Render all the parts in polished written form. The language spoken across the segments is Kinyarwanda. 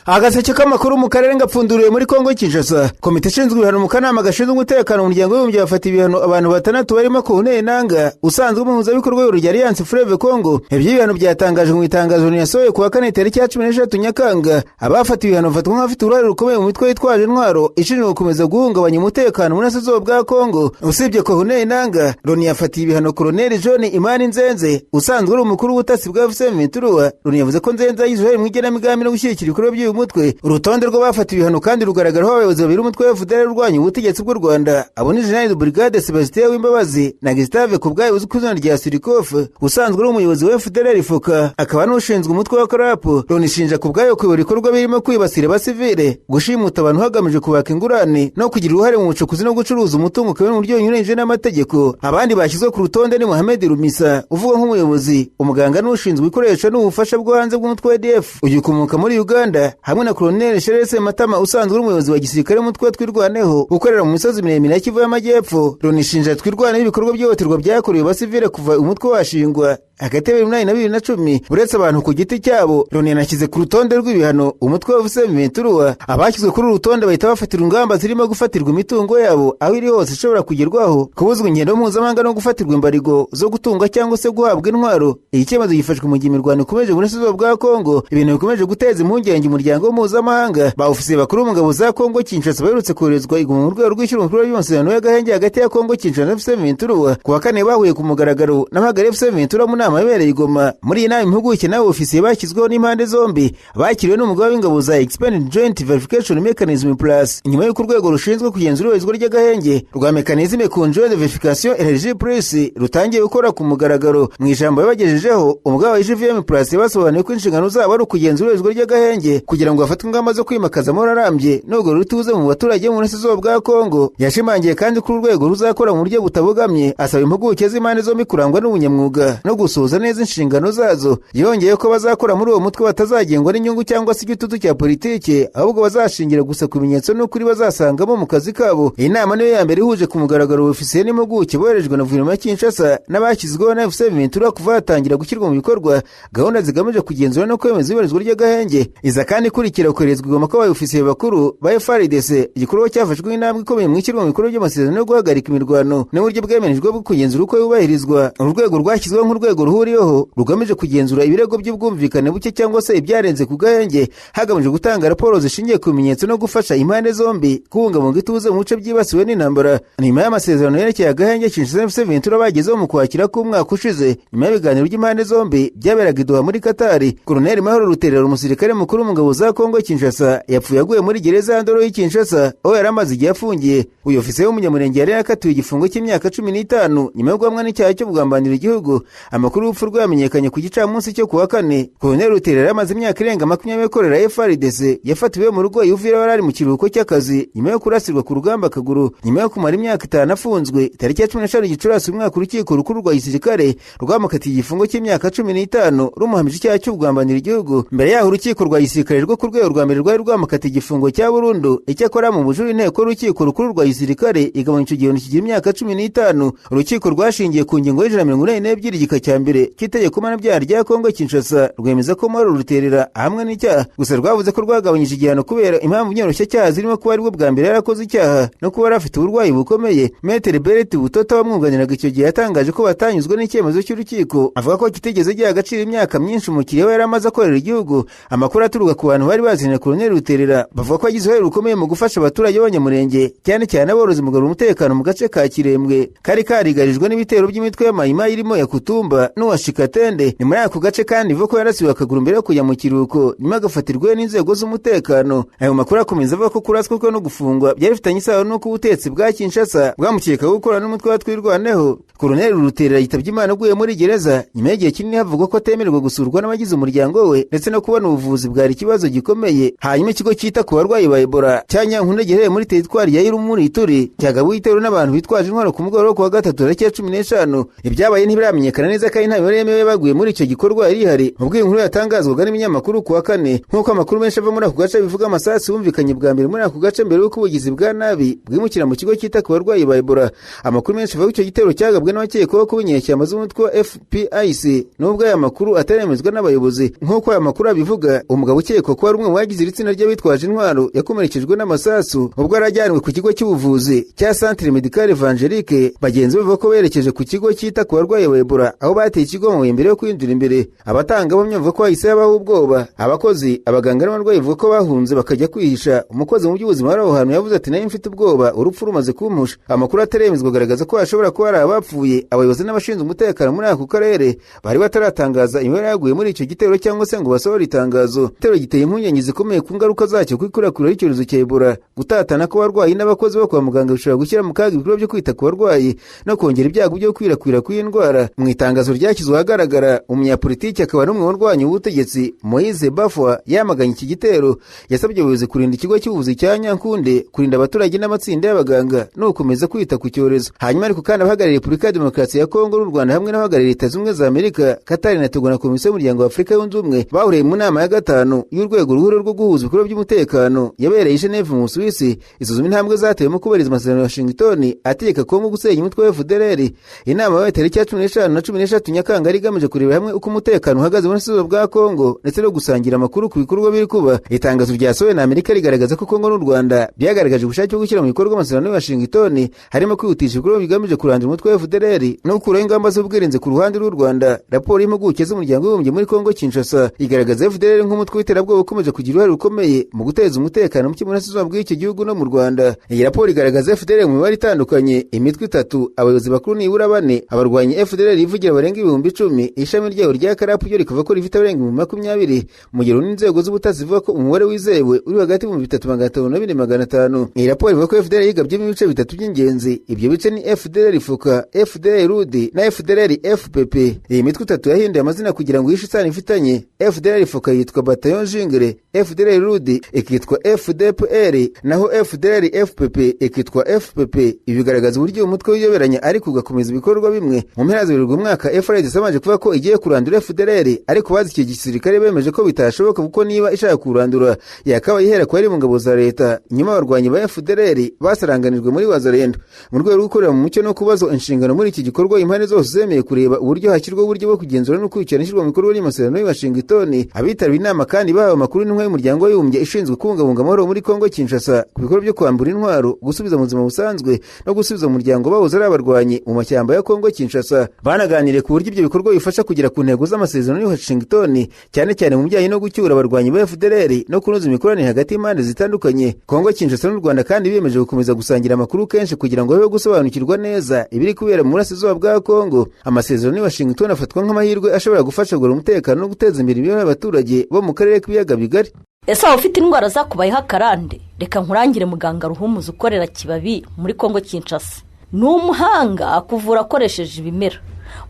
Agaseke k'amakuru mu karere ngapfunduriwe muri Kongo Kinshasa. Komite ishinzwe ibihano mu kanama gashinzwe umutekano mu muryango w'abibumbye bafata ibihano abantu 6 barimo Corneille Nangaa usanzwe umuhuzabikorwa w'urujya Alliance Fleuve Congo. Ibyo bihano byatangaje mu itangazo ryasohoye kuwa 4 tariki ya 16 Nyakanga. Abafata ibihano bafatwa nk'abafite uruhare rukomeye mu mitwe yitwaje intwaro ishinzwe gukomeza guhungabanya umutekano mu burasirazuba bwa Kongo. Usibye Corneille Nangaa, Loni yafatiye ibihano Colonel John Imani Nzenze usanzwe ari umukuru w'ubutasi bwa FCM23. Loni yavuze ko Nzenze yagize mu igenamigambi no gushyigikira ibikorwa by'umutwe. Urutonde rw'abafata ibihano kandi rugaragaraho abayobozi babiri umutwe wa FDL urwanya ubutegetsi bw'u Rwanda, abone General de Brigade Sebastien Wimbabazi na Gustave Kubwayo uzwi ku izina rya Sirikof usanzwe ari umuyobozi wa FDL Foka akaba n'ushinzwe umutwe wa CRAP. Loni ishinja Kubwayo kuyobora ibikorwa birimo kwibasira abasivile, gushimuta abantu hagamije kubaka ingurane no kugira uruhare mu bucukuzi no gucuruza umutungo kabiri mu buryo bunyuranyije n'amategeko. Abandi bashyizwe ku rutonde ni Mohamed Rumisa uvuga nk'umuyobozi, umuganga n'ushinzwe ikoresha n'ubufasha bwo hanze bw'umutwe wa ADF ugikomoka muri Uganda, hamwe na Colonel Sherese Matama usanzwe umuyobozi wa gisirikare mutwe twirwaneho ukorera mu misozi miremire ya Kivu y'Amajyepfo. Loni ishinja twirwaneho ibikorwa by'ihohoterwa byakorewe abasivile kuva umutwe washingwa hagati ya 2008 na 2010. Uretse abantu ku giti cyabo, Loni yanashyize ku rutonde rw'ibihano umutwe wa FCM23. Abashyizwe kuri uru rutonde bahita bafatira ingamba zirimo gufatirwa imitungo yabo aho iri hose ishobora kugerwaho, kubuzwa ingendo mpuzamahanga no gufatirwa imbarigo zo gutunga cyangwa se guhabwa intwaro. Iyi cyemezo gifashwe mu gihe imirwano ikomeje mu burasirazuba bwa Kongo, ibintu bikomeje guteza impungenge umuryango mpuzamahanga. Ba ofisiye bakuru mu ngabo za Kongo Kinshasa baherutse koherezwa iguma mu rwego rw'ishyirwa mu bikorwa by'amasezerano y'agahenge hagati ya Kongo Kinshasa na FCM23. Kuwa 4 bahuye ku mugaragaro n'amagare FCM23 mu nama yabereye Goma. Muri iyi nama impuguke n'abo ofisiye bashyizweho n'impande zombi bakiriwe n'umugaba w'ingabo za Expanded Joint Verification Mechanism Plus, inyuma y'uko urwego rushinzwe kugenzura ibarizwa ry'agahenge rwa Mechanisme Conjoint de Verification Energy Plus rutangiye gukora ku mugaragaro. Mu ijambo yabagejejeho, umugaba wa IGVM Plus yabasobanuye ko inshingano zabo ari ukugenzura ibarizwa ry'agahenge kugira ngo hafatwe ingamba zo kwimakaza amahoro arambye n'ubwo rutuze mu baturage mu burasirazuba bwa Kongo. Yashimangiye kandi ko urwego ruzakora mu buryo butabogamye, asaba impuguke z'impande zombi kurangwa n'ubunyamwuga no gusohoza neza inshingano zazo. Yongeye ko bazakora muri uwo mutwe batazagengwa n'inyungu cyangwa se igitutu cya politike, ahubwo bazashingira gusa ku bimenyetso n'ukuri bazasangamo mu kazi kabo. Iyi nama niyo ya mbere ihuje ku mugaragaro ofisiye n'impuguke boherejwe na guverinoma ya Kinshasa n'abashyizweho na FCM23 kuva hatangira gushyirwa mu bikorwa gahunda zigamije kugenzura no kwemeza ibarizwa ry'agahenge. Iza kandi ikurikira koherezwa igoma kw'abayofisiye bakuru ba FARDC, igikorwa cyafashwe intambwe ikomeye mu ishyirwa mu bikorwa by'amasezerano yo guhagarika imirwano n'uburyo bwemerejwe bwo kugenzura uko yubahirizwa. Urwego rwashyizweho nk'urwego ruhuriyeho rugamije kugenzura ibirego by'ubwumvikane buke cyangwa se ibyarenze ku gahenge, hagamijwe gutanga raporo zishingiye ku bimenyetso no gufasha impande zombi kubungabunga ituze mu bice byibasiwe n'intambara. Nyuma y'amasezerano yerekeye agahenge Kinshasa na FCM23 bagezeho mu kwakira k'umwaka ushize, nyuma y'ibiganiro by'impande zombi byaberaga i Doha muri Katari, Colonel Mahoro Ruterera umusirikare mukuru mu ngabo za Kongo Kinshasa yapfuye aguye muri gereza ya Ndoro y'i Kinshasa aho yari amaze igihe afungiye. Uyu ofisiye w'umunyamurenge yari yakatiwe igifungo cy'imyaka 15 nyuma yo guhamwa n'icyaha cyo kugambanira igihugu. Amakuru y'urupfu rwe yamenyekanye ku gicamunsi cyo kuwa 4. Colonel Ruterera amaze imyaka irenga 20 akorera FARDC yafatiwe mu rugo Uvira wari mu kiruhuko cy'akazi nyuma yo kurasirwa ku rugamba Kaguru. Nyuma yo kumara imyaka 5 afunzwe, tariki ya 15 Gicurasi umwaka urukiko rukuru rwa gisirikare rwamukatiye igifungo cy'imyaka 15 rumuhamije icyaha cyo kugambanira igihugu. Mbere yaho urukiko rwa gisirikare rwo ku rwego rwa mbere rwari rwamukatiye igifungo cya burundu. Icyakora mu bujuri inteko urukiko rukuru rwa gisirikare igabanya icyo gihano kigira imyaka 15. Urukiko rwashingiye ku ngingo y'142 igika cya mbere cy'itegeko mpanabyaha rya Kongo Kinshasa rwemeza ko Mahoro Ruterera hamwe n'icyaha, gusa rwavuze ko rwagabanyije igihano kubera impamvu nyoroshya zirimo kuba aribwo bwa mbere yarakoze icyaha no kuba yarafite uburwayi bukomeye. Maître Beret Butota wamwunganiraga icyo gihe yatangaje ko batanyuzwe n'icyemezo cy'urukiko, avuga ko kitegeze giha agaciro imyaka myinshi umukiriya we yari amaze akorera igihugu. Amakuru aturuka ku bantu bari baziranye Colonel Ruterera bavuga ko yagize uruhare rukomeye mu gufasha abaturage b'abanyamurenge, cyane cyane aborozi mu kugarura umutekano mu gace ka Kirembwe kari karigarijwe n'ibitero by'imitwe y'amayima irimo ya Kutumba n'uwa Shikatende. Ni muri ako gace kandi ivuga ko yarasiwe akaguru mbere yo kujya mu kiruhuko nyuma agafatirwe n'inzego z'umutekano. Ayo makuru akomeza avuga ko kuraswa kwe no gufungwa byari bifitanye isano n'uko ubutetsi bwa Kinshasa bwamukeka gukora n'umutwe wa twirwaneho. Colonel Ruterera yitabye Imana aguye muri gereza nyuma y'igihe kinini havugwa ko atemererwa gusurwa n'abagize umuryango we ndetse no kubona ubuvuzi bwari ikibazo gikomeye. Hanyuma ikigo cyita ku barwayi ba Ebola cya Nyankunde giherereye muri teritwari ya Irumuri Ituri cyagabuye itero n'abantu bitwaje intwaro ku mugoroba wo kuwa 3 tariki ya 15. Ibyabaye ntibiramenyekana neza kandi nta mibare yemewe baguye muri icyo gikorwa yari ihari. Ubwo inkuru yatangazwaga n'ibinyamakuru kuwa kane, nk'uko amakuru menshi ava muri ako gace bivuga amasasu bumvikanye bwa mbere muri ako gace mbere y'uko ubugizi bwa nabi bwimukira mu kigo cyita ku barwayi ba Ebola. Amakuru menshi avuga ko icyo gitero cyagabwe n'abakekwaho kuba inyeshyamba z'umutwe wa FPIC, nubwo aya makuru ataremezwa n'abayobozi. Nk'uko aya makuru abivuga, umugabo ukekwa ko ari umwe mu bagize iri tsinda ry'abitwaje intwaro yakomerekejwe n'amasasu ubwo yarajyanwe ku kigo cy'ubuvuzi cya Centre Medical Evangelique. Bagenzi bavuga ko berekeje ku kigo cyita ku barwayi ba Ebola, aho bateye ikigo mu mbere yo kwinjira imbere. Abatanga bamwe bavuga ko hahise habaho ubwoba. Abakozi, abaganga n'abarwayi bavuga ko bahunze bakajya kwihisha. Umukozi mu by'ubuzima wari aho hantu yavuze ati nayo mfite ubwoba, urupfu rumaze kumpusha. Amakuru ataremezwa agaragaza ko hashobora kuba hari abapfuye. Abayobozi n'abashinzwe umutekano muri ako karere bari bataratangaza imibare yaguye muri icyo gitero cyangwa se ngo basohore itangazo. Igitero giteye impungenge zikomeye ku ngaruka zacyo ku ikwirakwira ry'icyorezo cya Ebola. Gutatana kw'abarwayi n'abakozi bo kwa muganga bishobora gushyira mu kaga ibikorwa byo kwita ku barwayi no kongera ibyago byo kwirakwira kw'indwara. Mu itangazo ryashyizwe ahagaragara, umunyapolitiki akaba n'umwe warwanya ubutegetsi Moise Bafwa yamaganye iki gitero. Yasabye abayobozi kurinda ikigo cy'ubuvuzi cya Nyankunde, kurinda abaturage n'amatsinda y'abaganga no gukomeza kwita ku cyorezo. Hanyuma ariko kandi abahagarariye Repubulika ya Demokarasi ya Kongo n'u Rwanda hamwe n'abahagarariye Leta Zunze Ubumwe za Amerika, Qatar na Togo na Komisiyo y'Umuryango wa Afurika yunze ubumwe bahuriye mu nama ya gatanu y'urwego ruhuriweho rwo guhuza ibikorwa by'umutekano yabereye i Geneve mu Busuwisi. Isuzuma intambwe zatewe mu kubahiriza amasezerano ya Washington ategeka Kongo gusenya umutwe wa FDLR. Inama yabaye tariki ya 15 na 16 Nyakanga igamije kurebera hamwe uko umutekano uhagaze muri Burasirazuba bwa Kongo ndetse no gusangira amakuru ku bikorwa biri kuba. Itangazo ryasohowe na Amerika rigaragaza ko Kongo n'u Rwanda byagaragaje ubushake bwo gushyira mu bikorwa amasezerano ya Washington, harimo kwihutisha ibikorwa bigamije kurandura umutwe wa FDLR no gukuraho ingamba z'ubwirinzi ku ruhande rw'u Rwanda. Raporo y'impuguke z'umuryango w'abibumbye muri Kongo Kinshasa igaragaza FDLR nk'umutwe w'iterabwoba ukomeje kugira uruhare rukomeye mu guteza umutekano muke mu burasirazuba bw'iki gihugu no mu Rwanda. Iyi raporo igaragaza FDLR mu mibare itandukanye, imitwe itatu, abayobozi bakuru nibura 4, abarwanyi FDLR ivugira barenga 10,000, ishami ryayo rya Karapu ryo rikavuga ko rifite abarenga 20,000, mu gihe n'inzego z'ubutasi zivuga ko umubare wizewe uri hagati mu 3,500 na 4,500. Iyi raporo ivuga ko FDLR yigabye mu bice bitatu by'ingenzi. Ibyo bice ni FDLR Fuka, FDLR Rudi na FDLR FPP. Iyi mitwe itatu yahinduye amazina kugira ngo yishe isano ifitanye. FDLR Fuka yitwa Bataillon Jingre, FDLR Rudi ikitwa FDPR, naho FDLR FPP ikitwa FPP. Ibi bigaragaza uburyo umutwe w'iyoberanya ariko ugakomeza ibikorwa bimwe. Mu mpera z'uyu mwaka FRDC yasamaje kuvuga ko igiye kurandura FDLR, ariko bazi iki gisirikare bemeje ko bitashoboka kuko niba ishaka kurandura yakaba yihera ko ari mu ngabo za leta. Nyuma abarwanyi ba FDLR basaranganijwe muri Wazalendo mu rwego rwo gukorera mu mucyo no kubazo inshingano muri iki gikorwa. Impande zose zemeye kureba uburyo hashyirwa uburyo bwo kugenzura no kwicana ishyirwa mu bikorwa ry'amasezerano ya Washington. Abitabiriye inama kandi bahawe amakuru n'intumwa y'umuryango w'abibumbye ishinzwe kubungabunga amahoro muri Kongo Kinshasa ku bikorwa byo kwambura intwaro, gusubiza mu buzima busanzwe no gusubiza umuryango bahoze ari abarwanyi mu mashyamba ya Kongo Kinshasa. Banaganiriye ku buryo ibyo bikorwa bifasha kugera ku ntego z'amasezerano ya Washington, cyane cyane mu bijyanye no gucyura abarwanyi ba FDLR no kunoza imikoranire hagati y'impande zitandukanye. Kongo Kinshasa n'u Rwanda kandi biyemeje gukomeza gusangira amakuru kenshi kugira ngo babe gusobanukirwa neza ibiri kubera mu burasirazuba bwa Kongo. Amasezerano ya Washington afatwa nk'amahirwe ashobora gufasha kugura umutekano no guteza imbere imibereho y'abaturage bo mu karere k'ibiyaga bigari. Ese waba ufite indwara zakubayeho akarande? Reka nkurangire muganga Ruhumuza ukorera Kibabi muri Kongo Kinshasa. Ni umuhanga akuvura akoresheje ibimera.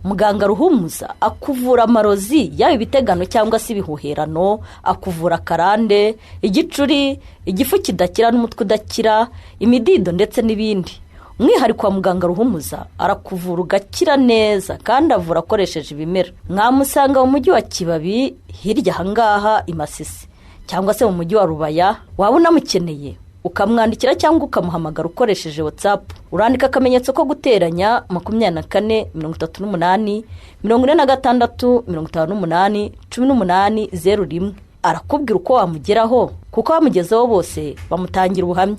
Muganga Ruhumuza akuvura amarozi, yaba ibitegano cyangwa se ibihuherano, akuvura karande, igicuri, igifu kidakira n'umutwe udakira, imidido ndetse n'ibindi. Umwihariko wa muganga Ruhumuza arakuvura ugakira neza kandi avura akoresheje ibimera. Mwamusanga mu mujyi wa Kibabi hirya hangaha i Masisi, cyangwa se mu mujyi wa Rubaya. Waba unamukeneye ukamwandikira cyangwa ukamuhamagara ukoresheje WhatsApp. Urandika akamenyetso ko guteranya 24 38 46 58 18 arakubwira uko wamugeraho, kuko bamugezeho bose bamutangira ubuhamya.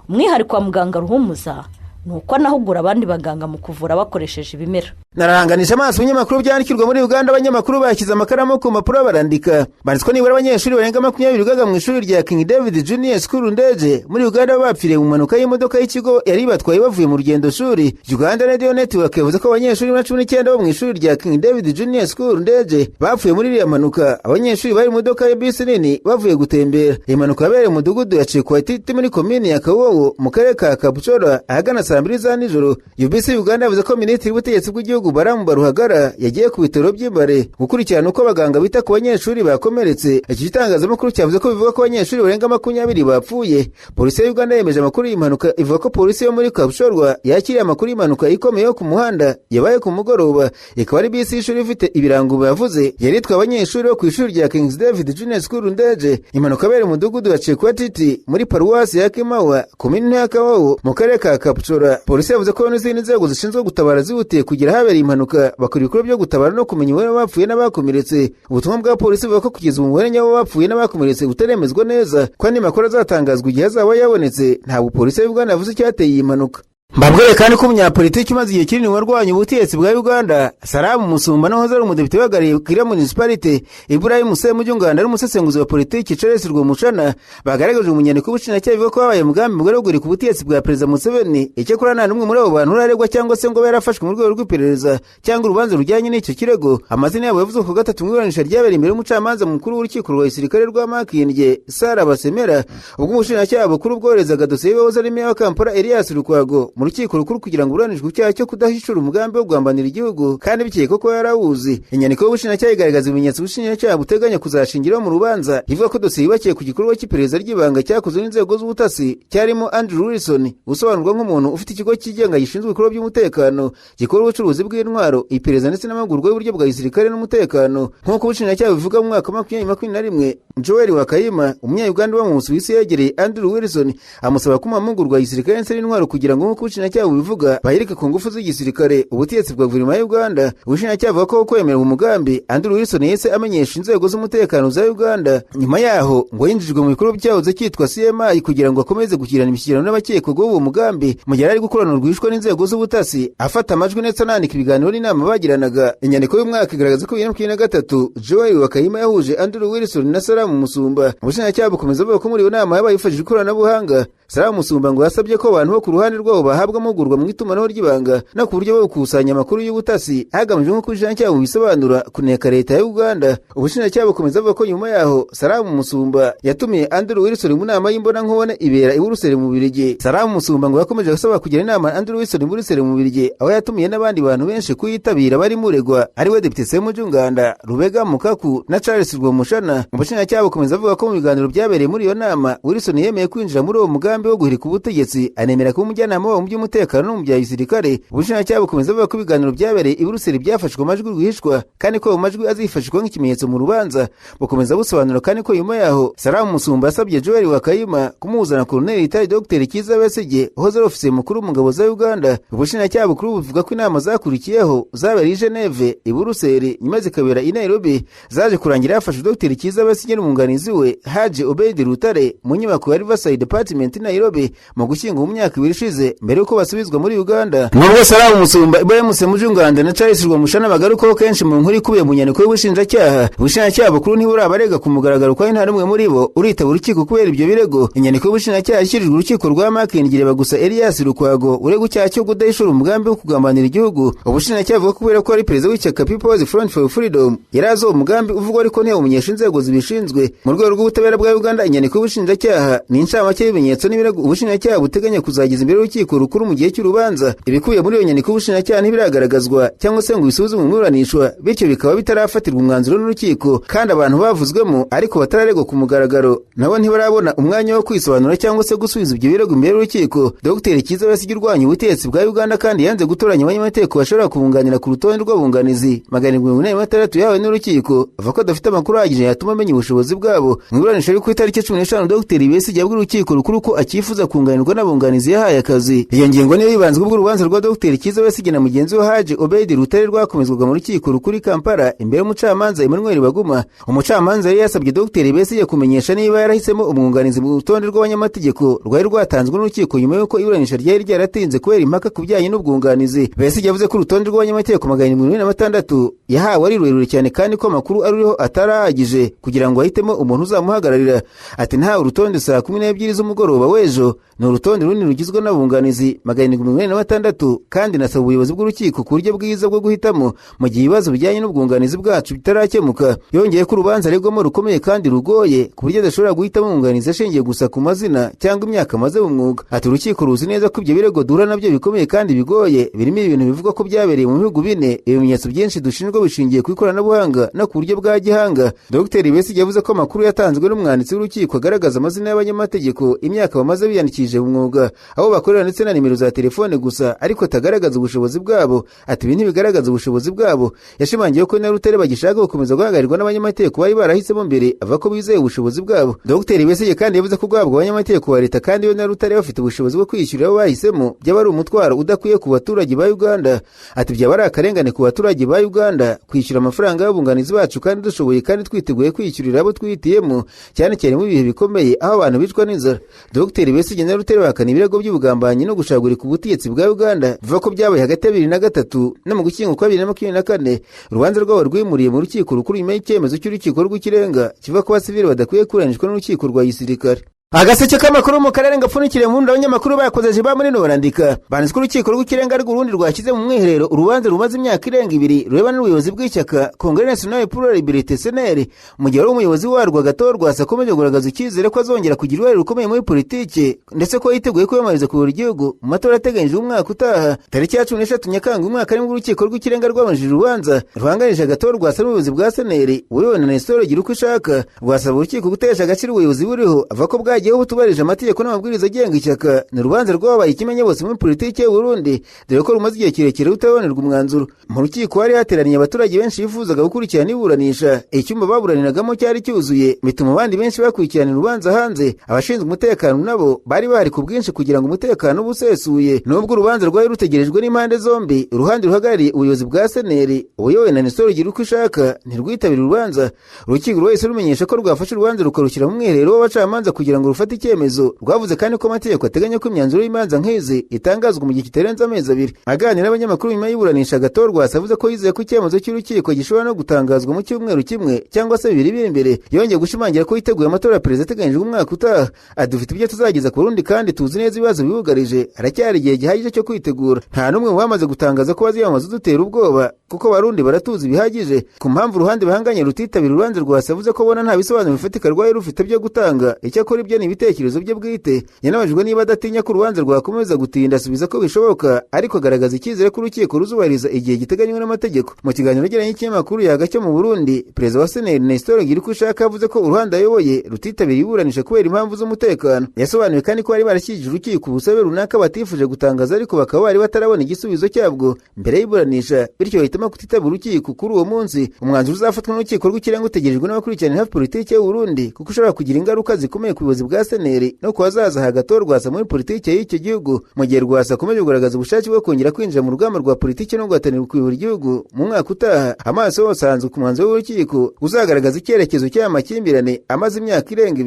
Umwihariko wa muganga Ruhumuza nuko anahugura abandi baganga mu kuvura bakoresheje ibimera. Narahanganisha amaso ibinyamakuru byandikirwa muri Uganda. Abanyamakuru bashyize amakaramu ku mpapuro barandika. Banditswe nibura abanyeshuri barenga 20 bigaga mu ishuri rya King David Junior School Ndege muri Uganda bapfiriye mu mpanuka y'imodoka y'ikigo yari batwaye bavuye mu rugendo shuri. Uganda Radio Network yavuze ko abanyeshuri 19 bo mu ishuri rya King David Junior School Ndege bapfuye muri iriya mpanuka. Abanyeshuri bari mu modoka ya bisi nini bavuye gutembera. Iyi mpanuka yabereye mu mudugudu ya Chekwatiti muri komini ya Kawowo mu karere ka Kabuchora ahagana saa 2 za nijoro. UBC Uganda yavuze ko Minisitiri w'Ubutegetsi bw'igihugu Baramu Baruhagara yagiye ku bitaro by'Imbare gukurikirana uko abaganga bita ku banyeshuri bakomeretse. Iki gitangazamakuru cyavuze ko bivuga ko abanyeshuri barenga 20 bapfuye. Polisi ya Uganda yemeje amakuru y'impanuka ivuga ko polisi yo muri Kabushorwa yakiriye amakuru y'impanuka ikomeye yo ku muhanda yabaye ku mugoroba. Ikaba ari bisi y'ishuri ifite ibirango bavuze yaritwa abanyeshuri bo ku ishuri rya Kings David Junior School Ndege. Impanuka yabereye mu mudugudu wa Chekwatiti muri paruwasi ya Kimawa komini ya Kawawo mu karere ka Kabushora. Polisi yavuze ko n'izindi nzego zishinzwe gutabara zihutiye kugira habereye impanuka bakora ibikorwa byo gutabara no kumenya umubare w'abapfuye n'abakomeretse. Ubutumwa bwa polisi buvuga ko kugeza umubare nyawo w'abapfuye n'abakomeretse utaremezwa neza kandi amakuru azatangazwa igihe azaba yabonetse. Ntabwo polisi ya Uganda yavuze icyateye iyi mpanuka. Mbabwire kandi ko umunyapolitiki umaze igihe kinini warwanya ubutegetsi bwa Uganda Salamu Musumba naho ari umudepite wagariye Kira Municipality Ibrahim Semujunganda ari umusesenguzi wa politiki Charles Rwomucana bagaragaje umunyandiko w'ubushinjacyaha bivuga ko babaye umugambi mugari ku butegetsi bwa Perezida Museveni. Icyakora nta n'umwe muri abo bantu uraregwa cyangwa se ngo yarafashwe mu rwego rw'iperereza cyangwa urubanza rujyanye n'icyo kirego. Amazina yabo yavuze ko gatatu mu iburanisha ryabereye imbere y'umucamanza mukuru w'urukiko rwa gisirikare rwa Makindye Sara Basemera ubwo ubushinjacyaha bukuru bwoherezaga dosiye y'abahoze ari meya wa Kampala Elias Lukwago mu rukiko rukuru kugira ngo uburanishwe icyaha cyo kudahishura umugambi wo guhambanira igihugu kandi bikekwa ko yarawuzi. Inyandiko y'ubushinjacyaha igaragaza ibimenyetso ubushinjacyaha buteganya kuzashingiraho mu rubanza ivuga ko dosiye yubakiye ku gikorwa cy'iperereza ry'ibanga cyakozwe n'inzego z'ubutasi cyarimo Andrew Wilson usobanurwa nk'umuntu ufite ikigo cyigenga gishinzwe ibikorwa by'umutekano gikora ubucuruzi bw'intwaro iperereza ndetse n'amahugurwa y'uburyo bwa gisirikare n'umutekano. Nk'uko ubushinjacyaha bivuga mu mwaka wa 2021 Joel Wakayima umunya-Uganda wo mu Busuwisi yegereye Andrew Wilson amusaba kumuha amahugurwa ya gisirikare ndetse n'intwaro kugira ngo nk'uko ubushinjacyaha bubivuga bahirike ku ngufu z'igisirikare. Ubutegetsi bwa guverinoma ya Uganda ubushinjacyaha buvuga ko kwemera umugambi Andrew Wilson yese amenyesha inzego z'umutekano za Uganda. Nyuma yaho ngo yinjijwe mu bikorwa byahoze cyitwa CMI kugira ngo akomeze gukirana imishyikirano n'abakekwa uwo mugambi mu gihe ari gukorana urwishwa n'inzego z'ubutasi afata amajwi ndetse anandika ibiganiro n'inama bagiranaga. Inyandiko y'umwaka igaragaza ko 2023 Joel Wakayima yahuje Andrew Wilson na Salamu Musumba. Ubushinjacyaha bukomeza buvuga ko muri iyo nama yabaye yifashishije ikoranabuhanga. Salamu Musumba ngo yasabye ko abantu bo ku ruhande rwabo bahabwa amahugurwa mu itumanaho ry'ibanga no ku buryo bwo gukusanya amakuru y'ubutasi hagamijwe nko kubishinjacyaha bisobanura kuneka leta ya Uganda. Ubushinjacyaha bukomeza buvuga ko nyuma yaho Salamu Musumba yatumiye Andrew Wilson mu nama y'imbona nkubone ibera i Buruseli mu Bubiligi. Salamu Musumba ngo yakomeje gusaba kugira inama Andrew Wilson mu Buruseli mu Bubiligi aho yatumiye n'abandi bantu benshi kuyitabira bari muregwa ari we Depite Semujunganda Rubega Mukaku na Charles Rwomushana. Ubushinjacyaha bukomeza buvuga ko mu biganiro byabereye muri iyo nama Wilson yemeye kwinjira muri uwo mugambi wo guhirika ubutegetsi anemera ko umujyanama wa mu by'umutekano no mu bya gisirikare. Ubushinjacyaha bukomeza buvuga ko ibiganiro byabereye i Buruseli byafashwe amajwi rwihishwa kandi ko amajwi azifashishwa nk'ikimenyetso mu rubanza. Bukomeza busobanura kandi ko nyuma yaho Salamu Musumba yasabye Joel Wakayima kumuzana Colonel Itali Dr Kiza Besigye uhoze ari ofisiye mukuru mu ngabo za Uganda. Ubushinjacyaha bukuru buvuga ko inama zakurikiyeho zabereye i Geneve i Buruseli nyuma zikabera i Nairobi zaje kurangira yafashe Dr Kiza Besigye n'umwunganizi we Haji Obedi Rutare mu nyubako ya Riverside Department i Nairobi mu gushyingo mu myaka 2 ishize mbere yuko basubizwa muri Uganda. Nubwo Salamu Musumba Ibrahim Semujunganda na Charles Rwomushana bagarukaho kenshi mu nkuru ikubiye mu nyandiko y'ubushinjacyaha, ubushinjacyaha bukuru ntiburabarega ku mugaragaro ko nta rumwe muri bo uritaba urukiko kubera ibyo birego. Inyandiko y'ubushinjacyaha yashyirijwe urukiko rwa Makindye ireba gusa Elias Lukwago urega icyaha cyo kudahishura umugambi wo kugambanira igihugu. Ubushinjacyaha buvuga ko kubera ko ari perezida w'ishyaka People's Front for Freedom yarazi uwo mugambi uvugwa ariko ntiyawumenyesha inzego zibishinzwe. Mu rwego rw'ubutabera bwa Uganda inyandiko y'ubushinjacyaha ni inshamake y'ibimenyetso n'ibirego ubushinjacyaha buteganya kuzagiza imbere y'urukiko rukuru mu gihe cy'urubanza. Ibikubiye muri iyo nyandiko y'ubushinjacyaha ntibiragaragazwa cyangwa se ngo bisuzumwe mu iburanishwa, bityo bikaba bitarafatirwa umwanzuro n'urukiko kandi abantu bavuzwemo ariko batararegwa ku mugaragaro nabo ntibarabona umwanya wo kwisobanura cyangwa se gusubiza ibyo birego imbere y'urukiko. Dr Kiza Besigye urwanya ubutegetsi bwa Uganda kandi yanze gutoranya abanyamategeko bashobora kubunganira ku rutonde rw'abunganizi 746 yawe n'urukiko, avuga ko adafite amakuru ahagije yatuma amenya ubushobozi bwabo. Mu iburanisha ryo ku itariki 15 Dr Besigye yabwiye urukiko rukuru ko akifuza kunganirwa n'abunganizi yahaye akazi. Iyo ngingo niyo yibanzwe ubwo urubanza rwa Dr Kiza Besigye na mugenzi we Haji Obedi Rutare rwakomezwaga mu rukiko rukuru i Kampala imbere y'umucamanza Emmanuel Baguma. Umucamanza yari yasabye Dr Besigye kumenyesha niba yarahisemo umwunganizi mu rutonde rw'abanyamategeko rwari rwatanzwe n'urukiko nyuma y'uko iburanisha ryari ryaratinze kubera impaka ku bijyanye n'ubwunganizi. Besigye yavuze ko urutonde rw'abanyamategeko 726 yahawe ari rurerure cyane kandi ko amakuru ariho atarahagije kugira ngo ahitemo umuntu uzamuhagararira. Ati nta urutonde saa 12 z'umugoroba w'ejo ni urutonde runini rugizwe n'abunganizi 746 kandi nasaba ubuyobozi bw'urukiko ku buryo bwiza bwo guhitamo mu gihe ibibazo bijyanye n'ubwunganizi bwacu bitarakemuka. Yongeye ko urubanza aregwamo rukomeye kandi rugoye ku buryo adashobora guhitamo umwunganizi ashingiye gusa ku mazina cyangwa imyaka amaze mu mwuga. Ati urukiko ruzi neza ko ibyo birego duhura nabyo bikomeye kandi bigoye, birimo ibintu bivuga ko byabereye mu bihugu bine, ibimenyetso byinshi dushinjwa bishingiye ku ikoranabuhanga no ku buryo bwa gihanga. Dr Besigye yavuze ko amakuru yatanzwe n'umwanditsi w'urukiko agaragaza amazina y'abanyamategeko, imyaka bamaze biyandikishije mu mwuga, aho bakorera ndetse na nimero za telefone gusa, ariko atagaragaza ubushobozi bwabo. Ati ibi ntibigaragaza ubushobozi bwabo. Yashimangiye ko na Rutare bagishaka gukomeza guhagarirwa n'abanyamategeko bari barahisemo mbere, ava ko bizeye ubushobozi bwabo. Dr Besigye kandi yavuze ko guhabwa abanyamategeko wa leta kandi we na Rutare bafite ubushobozi bwo kwishyurira abo bahisemo byaba ari umutwaro udakwiye ku baturage ba Uganda. Ati byaba ari akarengane ku baturage ba Uganda kwishyura amafaranga y'abunganizi bacu kandi dushoboye kandi twiteguye kwishyurira abo twihitiyemo, cyane cyane mu bihe bikomeye aho abantu bicwa n'inzara. Dr Besigye na Rutare bakana ibirego by'ubugambanyi no gushagurika ubutegetsi bwa Uganda bivuga ko byabaye hagati ya 2003 no mu Ugushyingo kwa 2024. Urubanza rwabo rwimuriye mu rukiko rukuru nyuma y'icyemezo cy'urukiko rw'ikirenga kivuga ko abasivili badakwiye kuranishwa n'urukiko rwa gisirikare. Agaseke k'amakuru mu karere ngapfunikire mu nda abanyamakuru bakozeje ba muri Norandika banditswe urukiko rw'ikirenga rw'urundi rwashyize mu mwiherero urubanza rumaze imyaka irenga 2 rureba n'ubuyobozi bw'ishyaka Congrès National pour la Liberté CNL. Mu gihe umuyobozi warwo Gatorwa akomeje kugaragaza icyizere ko azongera kugira uruhare rukomeye muri politike ndetse ko yiteguye kwiyamamariza kuyobora igihugu mu matora ateganyije umwaka utaha tariki ya 13 Nyakanga umwaka ari mu urukiko rw'ikirenga rwabanjije urubanza ruhanganije Gatorwa n'ubuyobozi bwa CNL uyobowe na Nestor Girukwishaka rwasaba urukiko gutesha agaciro ubuyobozi buriho ava ko bwagiye butubarije amategeko n'amabwiriza agenga ishyaka. Ni urubanza rwabaye ikimenye bose muri politike y'u Burundi dore ko rumaze igihe kirekire rutabonerwa umwanzuro. Mu rukiko hari hateraniye abaturage benshi bifuzaga gukurikirana iburanisha, icyumba baburaniragamo cyari cyuzuye bituma abandi benshi bakurikirana urubanza hanze. Abashinzwe umutekano nabo bari bahari ku bwinshi kugira ngo umutekano ubusesuye. Nubwo urubanza rwari rutegerejwe n'impande zombi, uruhande ruhagarariye ubuyobozi bwa CNL ubuyobowe na Nestor Girukwishaka ntirwitabira urubanza. Urukiko rwahise rumenyesha ko rwafashe urubanza rukarushyira mu mwiherero w'abacamanza kugira ngo rufate icyemezo. Rwavuze kandi ko amategeko ateganya ko imyanzuro y'imanza nk'izi itangazwa mu gihe kitarenze amezi 2. Aganira n'abanyamakuru nyuma y'iburanisha Gatorwa avuze ko yizeye ko icyemezo cy'urukiko gishobora no gutangazwa mu cyumweru kimwe cyangwa se 2 biri imbere. Yongeye gushimangira ko yiteguye amatora ya perezida ateganyijwe umwaka utaha. Adufite ibyo tuzageza ku Burundi kandi tuzi neza ibibazo bibugarije, aracyari igihe gihagije cyo kwitegura. Nta numwe bamaze gutangaza ko baziyamamaza dutera ubwoba kuko Barundi baratuzi bihagije. Ku mpamvu uruhande bahanganye rutitabira urubanza rwasavuze ko bona nta bisobanuro bifatika rwaye rufite byo gutanga, icyakora ibyo ni ibitekerezo bye bwite. Yanabajwe niba adatinya ko urubanza rwakomeza gutinda asubiza ko bishoboka, ariko agaragaza icyizere ko urukiko ruzubahiriza igihe giteganywa n'amategeko. Mu kiganiro yagiranye n'ikinyamakuru Yagacyo mu Burundi, perezida wa CNL Nestor Girukwishaka yavuze ko uruhande ayoboye rutitabiriye iburanisha kubera impamvu z'umutekano. Yasobanuye kandi ko bari barashyikirije urukiko ubusabe runaka batifuje gutangaza ariko bakaba bari batarabona igisubizo cyabwo mbere y'iburanisha, bityo bahitamo kutitabira urukiko kuri uwo munsi. Umwanzuro uzafatwa n'urukiko rw'ikirenga utegerejwe n'abakurikirana hafi politike y'u Burundi kuko ushobora kugira ingaruka zikomeye ku buyobozi bwa CNL no kubazaza Gatorwa muri politike y'icyo gihugu. Mu gihe Rwasa akomeje kugaragaza ubushake bwo kongera kwinjira mu rugamba rwa politike no guhatanira kuyobora igihugu mu mwaka utaha, amaso yose ahanzwe ku mwanzuro w'urukiko uzagaragaza icyerekezo cy'amakimbirane amaze imyaka irenga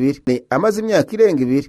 2.